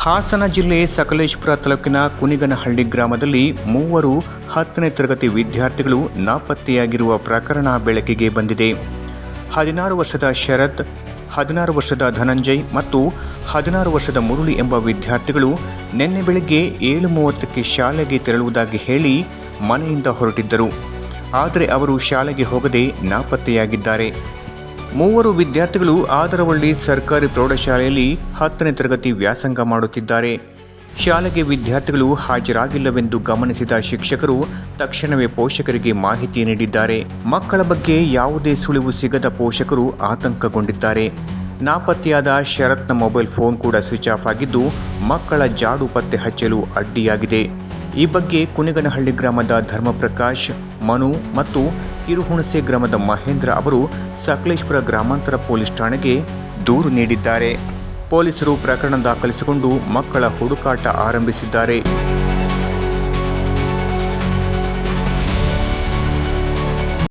ಹಾಸನ ಜಿಲ್ಲೆ ಸಕಲೇಶಪುರ ತಾಲೂಕಿನ ಕುನಿಗನಹಳ್ಳಿ ಗ್ರಾಮದಲ್ಲಿ 3 10ನೇ ತರಗತಿ ವಿದ್ಯಾರ್ಥಿಗಳು ನಾಪತ್ತೆಯಾಗಿರುವ ಪ್ರಕರಣ ಬೆಳಕಿಗೆ ಬಂದಿದೆ. 16 ವರ್ಷದ ಶರತ್, 16 ವರ್ಷದ ಧನಂಜಯ್ ಮತ್ತು 16 ವರ್ಷದ ಮುರಳಿ ಎಂಬ ವಿದ್ಯಾರ್ಥಿಗಳು ನಿನ್ನೆ ಬೆಳಗ್ಗೆ 7:30ಕ್ಕೆ ಶಾಲೆಗೆ ತೆರಳುವುದಾಗಿ ಹೇಳಿ ಮನೆಯಿಂದ ಹೊರಟಿದ್ದರು. ಆದರೆ ಅವರು ಶಾಲೆಗೆ ಹೋಗದೆ ನಾಪತ್ತೆಯಾಗಿದ್ದಾರೆ. 3 ವಿದ್ಯಾರ್ಥಿಗಳು ಆದರವಳ್ಳಿ ಸರ್ಕಾರಿ ಪ್ರೌಢಶಾಲೆಯಲ್ಲಿ 10ನೇ ತರಗತಿ ವ್ಯಾಸಂಗ ಮಾಡುತ್ತಿದ್ದಾರೆ. ಶಾಲೆಗೆ ವಿದ್ಯಾರ್ಥಿಗಳು ಹಾಜರಾಗಿಲ್ಲವೆಂದು ಗಮನಿಸಿದ ಶಿಕ್ಷಕರು ತಕ್ಷಣವೇ ಪೋಷಕರಿಗೆ ಮಾಹಿತಿ ನೀಡಿದ್ದಾರೆ. ಮಕ್ಕಳ ಬಗ್ಗೆ ಯಾವುದೇ ಸುಳಿವು ಸಿಗದ ಪೋಷಕರು ಆತಂಕಗೊಂಡಿದ್ದಾರೆ. ನಾಪತ್ತೆಯಾದ ಶರತ್ನ ಮೊಬೈಲ್ ಫೋನ್ ಕೂಡ ಸ್ವಿಚ್ ಆಫ್ ಆಗಿದ್ದು ಮಕ್ಕಳ ಜಾಡು ಪತ್ತೆ ಹಚ್ಚಲು ಅಡ್ಡಿಯಾಗಿದೆ. ಈ ಬಗ್ಗೆ ಕುನಿಗನಹಳ್ಳಿ ಗ್ರಾಮದ ಧರ್ಮಪ್ರಕಾಶ್, ಮನು ಮತ್ತು ಕಿರುಹುಣಸೆ ಗ್ರಾಮದ ಮಹೇಂದ್ರ ಅವರು ಸಕಲೇಶಪುರ ಗ್ರಾಮಾಂತರ ಪೊಲೀಸ್ ಠಾಣೆಗೆ ದೂರು ನೀಡಿದ್ದಾರೆ. ಪೊಲೀಸರು ಪ್ರಕರಣ ದಾಖಲಿಸಿಕೊಂಡು ಮಕ್ಕಳ ಹುಡುಕಾಟ ಆರಂಭಿಸಿದ್ದಾರೆ.